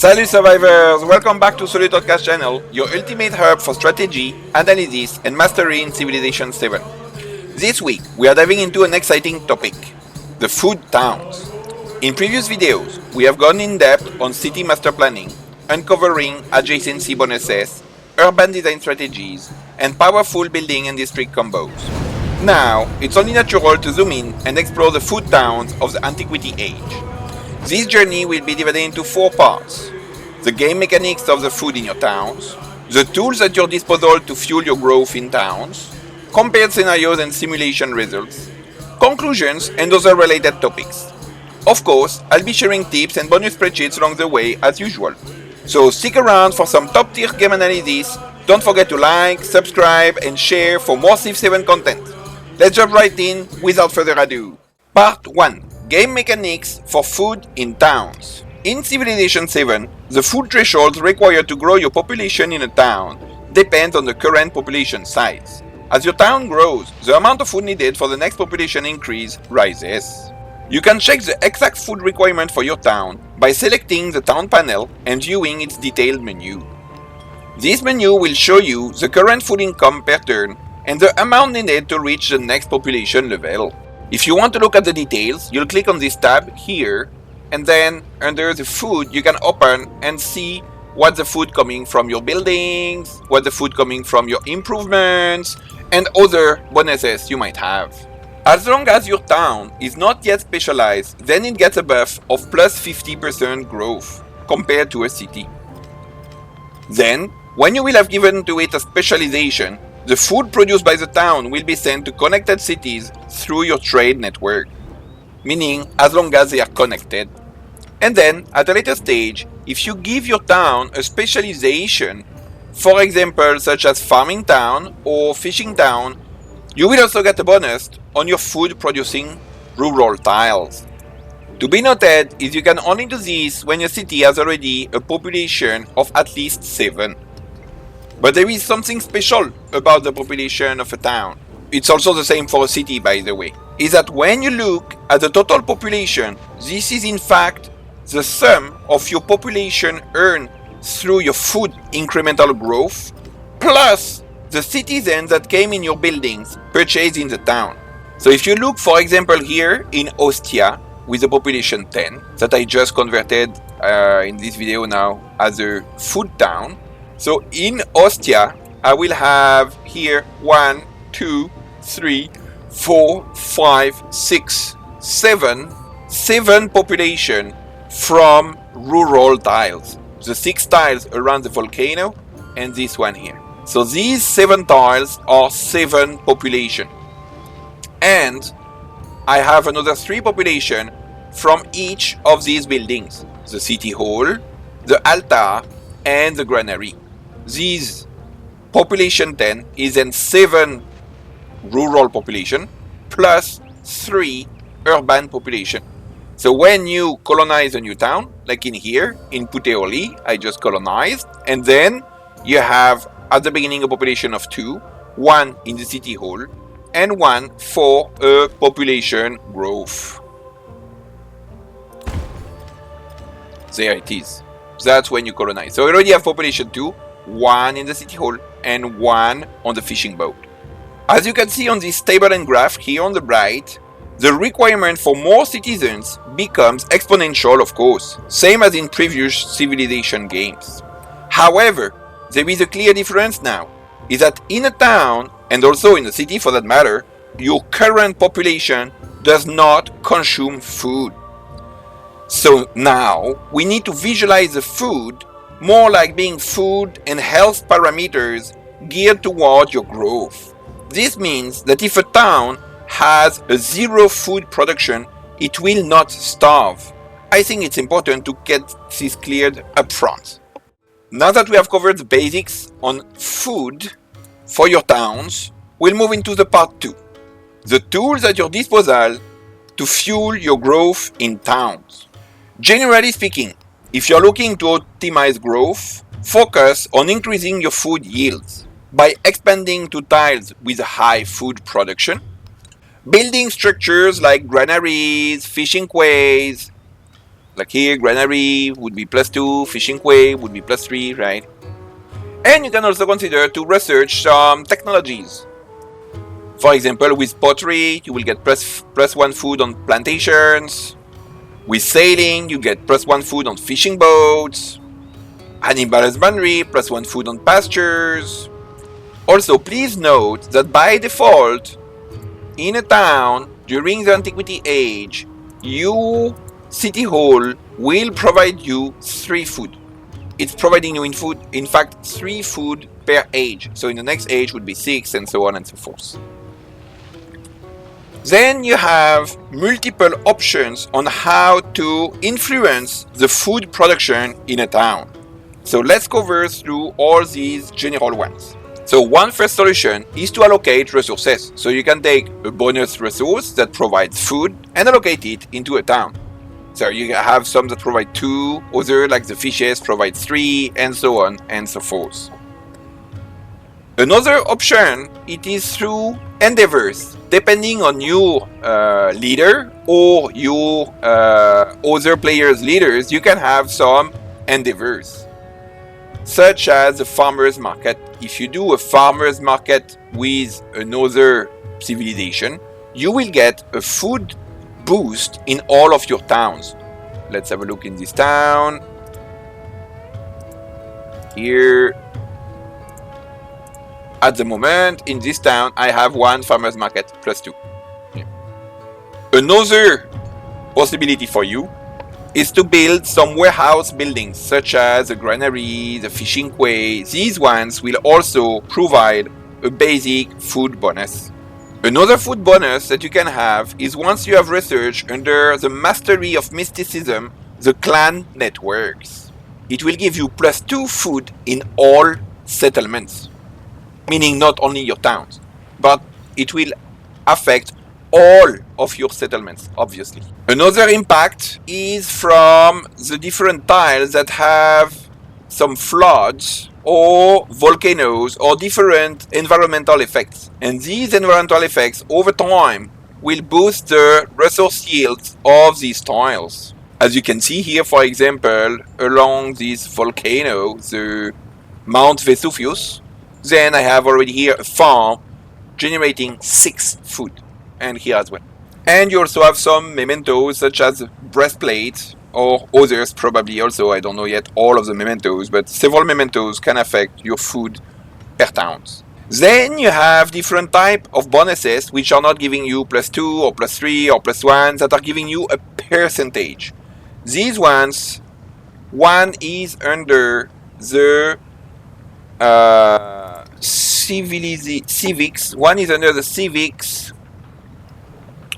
Salut survivors! Welcome back to SolutOdka Channel, your ultimate hub for strategy, analysis and mastery in Civilization VII. This week, we are diving into an exciting topic, the food towns. In previous videos, we have gone in depth on city master planning, uncovering adjacency bonuses, urban design strategies, and powerful building and district combos. Now, it's only natural to zoom in and explore the food towns of the Antiquity Age. This journey will be divided into 4 parts: the game mechanics of the food in your towns, the tools at your disposal to fuel your growth in towns, compared scenarios and simulation results, conclusions and other related topics. Of course, I'll be sharing tips and bonus spreadsheets along the way as usual. So stick around for some top tier game analysis. Don't forget to like, subscribe and share for more Civ 7 content. Let's jump right in without further ado. Part 1. Game mechanics for food in towns. In Civilization VII, the food thresholds required to grow your population in a town depends on the current population size. As your town grows, the amount of food needed for the next population increase rises. You can check the exact food requirement for your town by selecting the town panel and viewing its detailed menu. This menu will show you the current food income per turn and the amount needed to reach the next population level. If you want to look at the details, you'll click on this tab here, and then under the food you can open and see what the food coming from your buildings, what the food coming from your improvements, and other bonuses you might have. As long as your town is not yet specialized, then it gets a buff of plus 50% growth compared to a city. Then, when you will have given to it a specialization, the food produced by the town will be sent to connected cities through your trade network, meaning as long as they are connected. And then, at a later stage, if you give your town a specialization, for example such as farming town or fishing town, you will also get a bonus on your food producing rural tiles. To be noted is you can only do this when your city has already a population of at least 7. But there is something special about the population of a town. It's also the same for a city, by the way. Is that when you look at the total population, this is in fact the sum of your population earned through your food incremental growth, plus the citizens that came in your buildings purchased in the town. So if you look, for example, here in Ostia, with a population 10, that I just converted in this video now as a food town. So in Ostia, I will have here 1, 2, 3, 4, 5, 6, 7 population from rural tiles. The 6 tiles around the volcano and this one here. So these 7 tiles are 7 population. And I have another 3 population from each of these buildings. The city hall, the altar and the granary. These population 10 is in 7 rural population plus 3 urban population. So when you colonize a new town, like in here, in Puteoli, I just colonized, and then you have at the beginning a population of 2, 1 in the city hall, and 1 for a population growth. There it is. That's when you colonize. So you already have population 2, 1 in the city hall, and 1 on the fishing boat. As you can see on this table and graph here on the right, the requirement for more citizens becomes exponential, of course, same as in previous civilization games. However, there is a clear difference now, is that in a town, and also in a city for that matter, your current population does not consume food. So now, we need to visualize the food more like being food and health parameters geared toward your growth. This means that if a town has a 0 food production, it will not starve. I think it's important to get this cleared up front. Now that we have covered the basics on food for your towns, we'll move into the part 2. The tools at your disposal to fuel your growth in towns. Generally speaking, if you're looking to optimize growth, focus on increasing your food yields by expanding to tiles with high food production, building structures like granaries, fishing quays, Like here, granary would be +2, fishing quay would be +3, right? And you can also consider to research some technologies. For example, with pottery, you will get +1 food on plantations. With sailing, you get +1 food on fishing boats. Animal husbandry, +1 food on pastures. Also, please note that by default, in a town during the Antiquity Age, your city hall will provide you 3 food. It's providing you in fact 3 food per age. So in the next age would be 6 and so on and so forth. Then you have multiple options on how to influence the food production in a town. So let's cover through all these general ones. So one first solution is to allocate resources. So you can take a bonus resource that provides food and allocate it into a town. So you have some that provide 2, other like the fishes provide 3, and so on and so forth. Another option, it is through endeavors. Depending on your leader or your other players' leaders, you can have some endeavors, such as a farmer's market. If you do a farmer's market with another civilization, you will get a food boost in all of your towns. Let's have a look in this town. Here, at the moment, in this town, I have 1 farmer's market +2. Yeah. Another possibility for you is to build some warehouse buildings, such as a granary, the fishing quay. These ones will also provide a basic food bonus. Another food bonus that you can have is once you have researched under the mastery of mysticism, the clan networks. It will give you +2 food in all settlements. Meaning not only your towns, but it will affect all of your settlements, obviously. Another impact is from the different tiles that have some floods or volcanoes or different environmental effects. And these environmental effects over time will boost the resource yields of these tiles. As you can see here, for example, along this volcano, the Mount Vesuvius, then I have already here a farm generating 6 food, and here as well. And you also have some mementos such as breastplate or others probably also. I don't know yet all of the mementos, but several mementos can affect your food per towns. Then you have different type of bonuses which are not giving you +2 or +3 or +1, that are giving you a percentage. These ones, one is under the civics. One is under the civics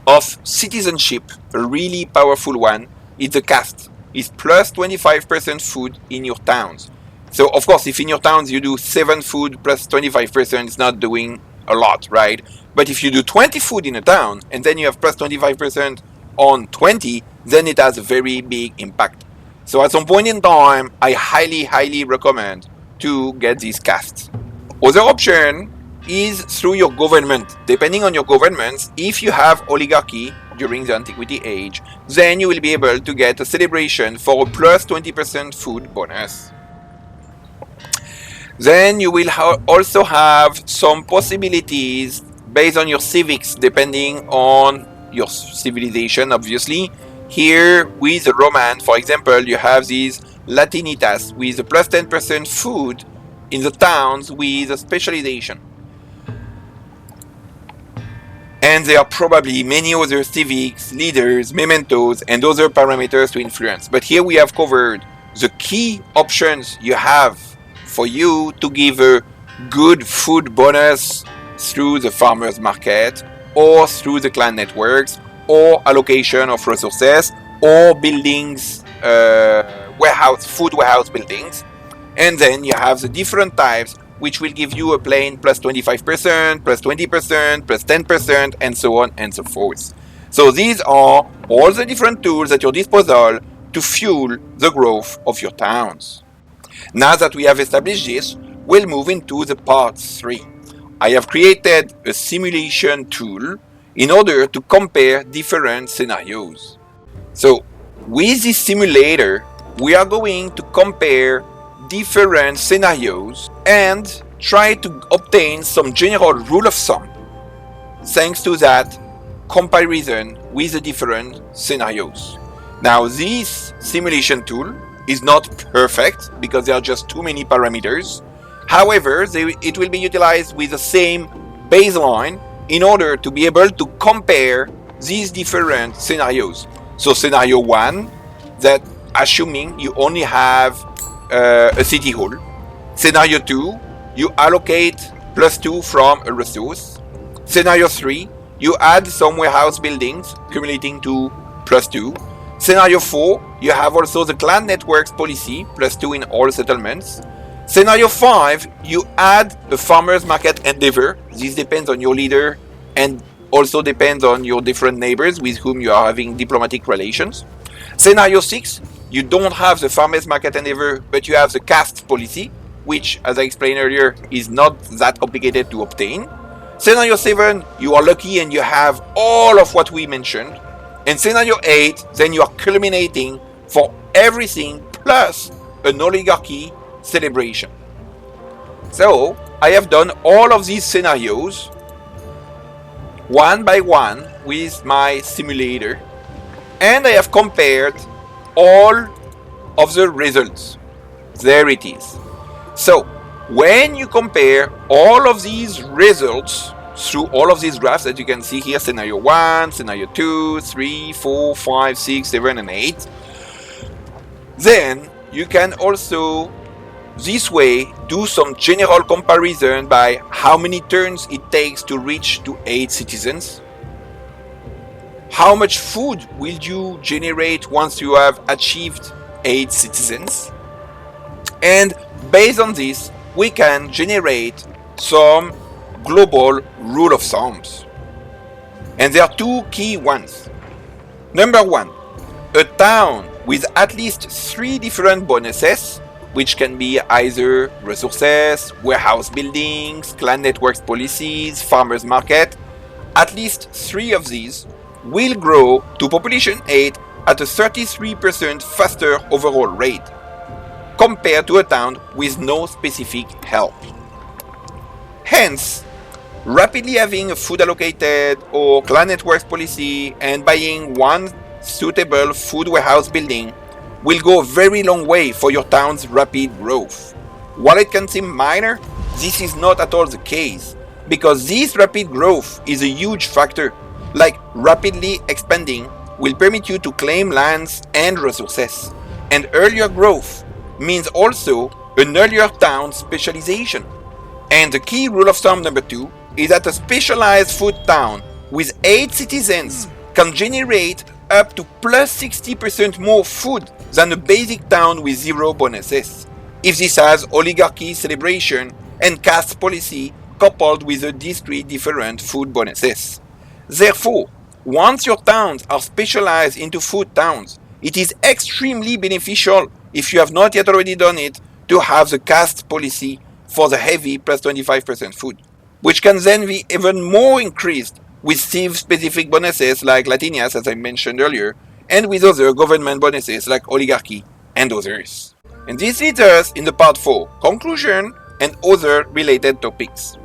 of citizenship, a really powerful one. It's a caste. It's +25% food in your towns. So of course, if in your towns you do 7 food +25%, it's not doing a lot, right? But if you do 20 food in a town and then you have +25% on 20, then it has a very big impact. So at some point in time, I highly recommend to get these castes. Other option is through your government. Depending on your governments, if you have oligarchy during the Antiquity Age, then you will be able to get a celebration for a +20% food bonus. Then you will also have some possibilities based on your civics, depending on your civilization, obviously. Here, with the Roman, for example, you have these Latinitas with a +10% food in the towns with a specialization. And there are probably many other civics, leaders, mementos, and other parameters to influence. But here we have covered the key options you have for you to give a good food bonus through the farmer's market, or through the clan networks, or allocation of resources, or buildings, food warehouse buildings. And then you have the different types which will give you a plain +25%, +20%, +10%, and so on and so forth. So these are all the different tools at your disposal to fuel the growth of your towns. Now that we have established this, we'll move into the part 3. I have created a simulation tool in order to compare different scenarios. So With this simulator, we are going to compare different scenarios and try to obtain some general rule of thumb thanks to that comparison with the different scenarios. Now, this simulation tool is not perfect because there are just too many parameters. However, it will be utilized with the same baseline in order to be able to compare these different scenarios. So scenario 1, that assuming you only have a city hall. Scenario 2, you allocate +2 from a resource. Scenario 3, you add some warehouse buildings, accumulating to +2. Scenario 4, you have also the clan networks policy, +2 in all settlements. Scenario 5, you add a farmer's market endeavor. This depends on your leader and also depends on your different neighbors with whom you are having diplomatic relations. Scenario 6, you don't have the farmer's market endeavor, but you have the caste policy, which, as I explained earlier, is not that complicated to obtain. Scenario 7, you are lucky and you have all of what we mentioned. And scenario 8, then you are culminating for everything plus an oligarchy celebration. So, I have done all of these scenarios one by one with my simulator, and I have compared all of the results. There it is. So, when you compare all of these results through all of these graphs that you can see here, scenario 1, scenario 2, 3, 4, 5, 6, 7, and 8, then you can also this way do some general comparison by how many turns it takes to reach to 8 citizens. How much food will you generate once you have achieved 8 citizens? And based on this, we can generate some global rule of thumbs. And there are two key ones. Number one, a town with at least 3 different bonuses, which can be either resources, warehouse buildings, clan networks policies, farmers market. At least 3 of these will grow to population 8 at a 33% faster overall rate compared to a town with no specific help. Hence, rapidly having a food allocated or clan networks policy and buying one suitable food warehouse building will go a very long way for your town's rapid growth. While it can seem minor, this is not at all the case, because this rapid growth is a huge factor. Like rapidly expanding will permit you to claim lands and resources, and earlier growth means also an earlier town specialization. And the key rule of thumb number 2 is that a specialized food town with 8 citizens can generate up to plus 60% more food than a basic town with 0 bonuses, if this has oligarchy celebration and caste policy coupled with a discrete different food bonuses. Therefore, once your towns are specialized into food towns, it is extremely beneficial, if you have not yet already done it, to have the caste policy for the heavy plus 25% food, which can then be even more increased with civ-specific bonuses like Latinias, as I mentioned earlier, and with other government bonuses like oligarchy and others. And this leads us in the part 4, conclusion and other related topics.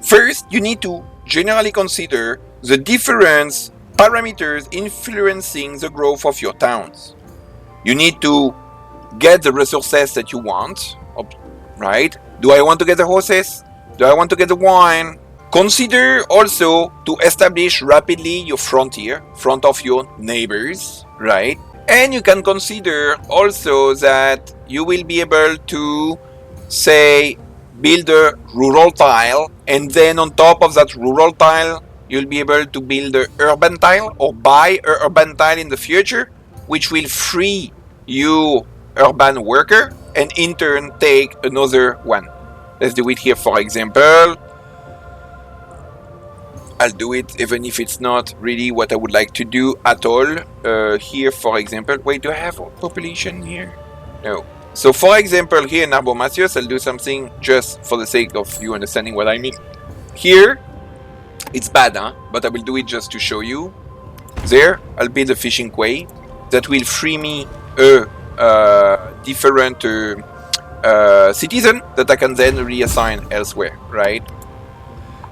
First, you need to generally consider the different parameters influencing the growth of your towns. You need to get the resources that you want, right? Do I want to get the horses? Do I want to get the wine? Consider also to establish rapidly your frontier, front of your neighbors, right? And you can consider also that you will be able to, say, build a rural tile, and then on top of that rural tile, you'll be able to build an urban tile or buy an urban tile in the future, which will free you urban worker and in turn take another one. Let's do it here, for example. I'll do it even if it's not really what I would like to do at all. Here, for example, wait, do I have a population here? No. So, for example, here in Arbomasios, I'll do something just for the sake of you understanding what I mean. Here, it's bad, huh? But I will do it just to show you. There, I'll build a fishing quay. that will free me a different citizen that I can then reassign elsewhere, right?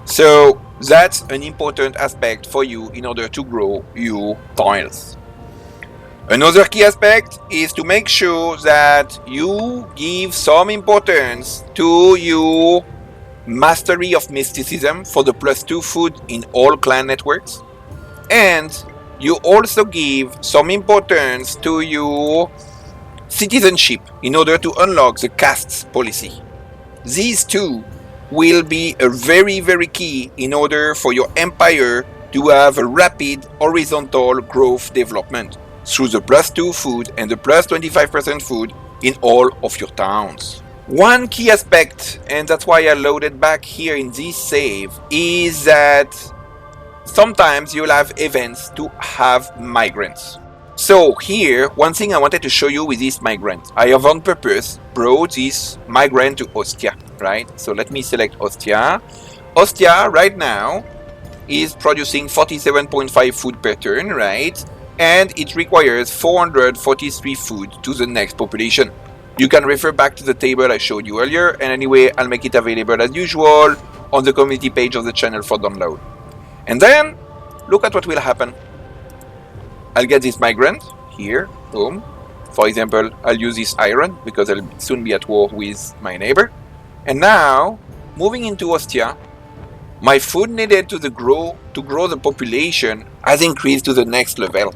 So that's an important aspect for you in order to grow your tiles. Another key aspect is to make sure that you give some importance to your mastery of mysticism for the +2 food in all clan networks, and you also give some importance to your citizenship in order to unlock the castes policy. These two will be a very key in order for your empire to have a rapid horizontal growth development through the +2 food and the +25% food in all of your towns. One key aspect, and that's why I loaded back here in this save, is that sometimes you'll have events to have migrants. So here, one thing I wanted to show you with this migrant, I have on purpose brought this migrant to Ostia, right? So let me select Ostia. Ostia right now is producing 47.5 food per turn, right? And it requires 443 food to the next population. You can refer back to the table I showed you earlier, and anyway, I'll make it available as usual on the community page of the channel for download. And then, look at what will happen. I'll get this migrant here, boom. For example, I'll use this iron because I'll soon be at war with my neighbor. And now, moving into Ostia, my food needed to grow the population has increased to the next level.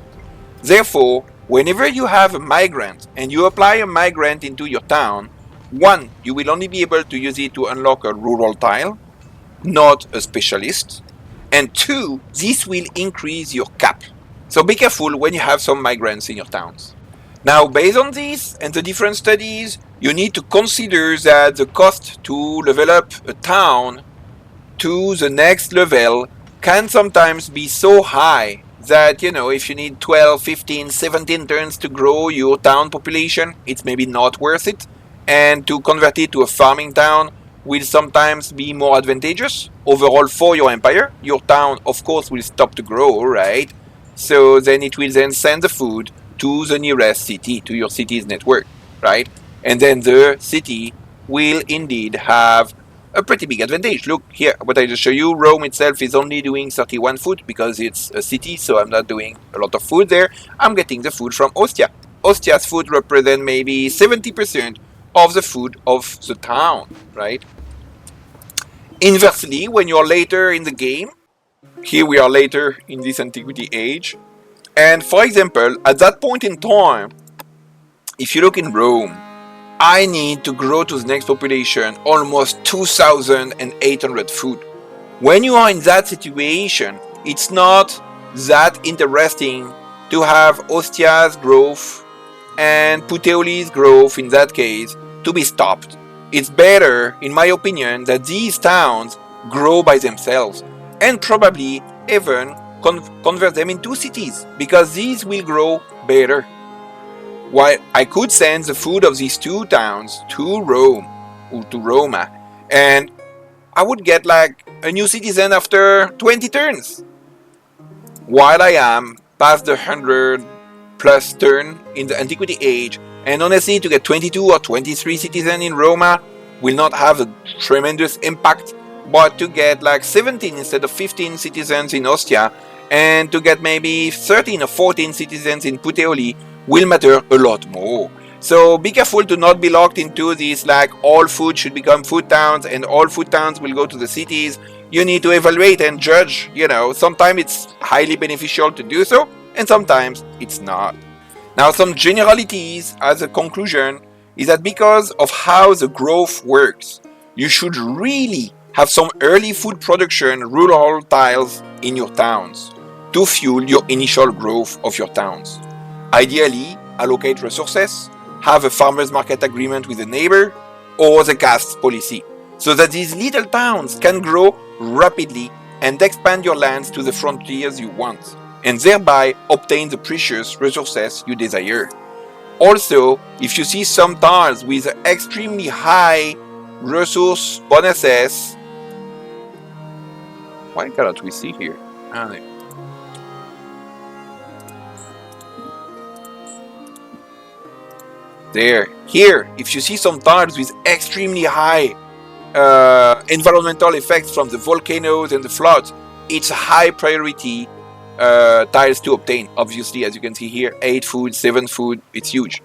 Therefore, whenever you have a migrant and you apply a migrant into your town, one, you will only be able to use it to unlock a rural tile, not a specialist. And two, this will increase your cap. So be careful when you have some migrants in your towns. Now, based on this and the different studies, you need to consider that the cost to level up a town to the next level can sometimes be so high that, if you need 12, 15, 17 turns to grow your town population, it's maybe not worth it. And to convert it to a farming town will sometimes be more advantageous overall for your empire. Your town, of course, will stop to grow, right? So then it will then send the food to the nearest city, to your city's network, right? And then the city will indeed have a pretty big advantage. Look here, what I just showed you, Rome itself is only doing 31 food because it's a city, so I'm not doing a lot of food there. I'm getting the food from Ostia. Ostia's food represents maybe 70% of the food of the town, right? Inversely, when you're later in the game, here we are later in this Antiquity Age, and for example, at that point in time, if you look in Rome, I need to grow to the next population almost 2,800 food. When you are in that situation, it's not that interesting to have Ostia's growth and Puteoli's growth, in that case, to be stopped. It's better, in my opinion, that these towns grow by themselves and probably even convert them into cities, because these will grow better. While I could send the food of these two towns to Rome or to Roma, and I would get like a new citizen after 20 turns. While I am past the 100 plus turn in the Antiquity Age, and honestly, to get 22 or 23 citizens in Roma will not have a tremendous impact, but to get like 17 instead of 15 citizens in Ostia, and to get maybe 13 or 14 citizens in Puteoli will matter a lot more. So be careful to not be locked into this like all food should become food towns and all food towns will go to the cities. You need to evaluate and judge, sometimes it's highly beneficial to do so, and sometimes it's not. Now, some generalities as a conclusion is that because of how the growth works, you should really have some early food production rural tiles in your towns to fuel your initial growth of your towns. Ideally, allocate resources, have a farmer's market agreement with a neighbor, or the caste policy, so that these little towns can grow rapidly and expand your lands to the frontiers you want, and thereby obtain the precious resources you desire. Also, if you see some tiles with extremely high resource bonuses, why cannot we see here? there. Here, if you see some tiles with extremely high environmental effects from the volcanoes and the floods, it's a high priority tiles to obtain. Obviously, as you can see here, 8 food, 7 food, it's huge.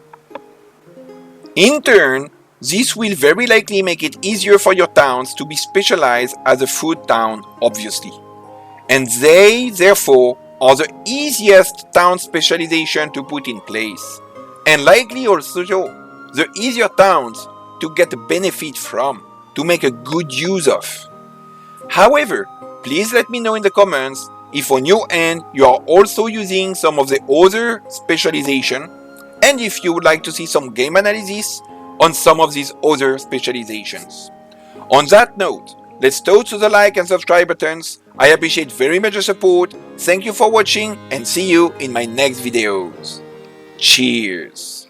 In turn, this will very likely make it easier for your towns to be specialized as a food town, obviously. And they, therefore, are the easiest town specialization to put in place. And likely also the easier towns to get a benefit from, to make a good use of. However, please let me know in the comments if on your end you are also using some of the other specialization, and if you would like to see some game analysis on some of these other specializations. On that note, let's toast to the like and subscribe buttons. I appreciate very much the support. Thank you for watching and see you in my next videos. Cheers!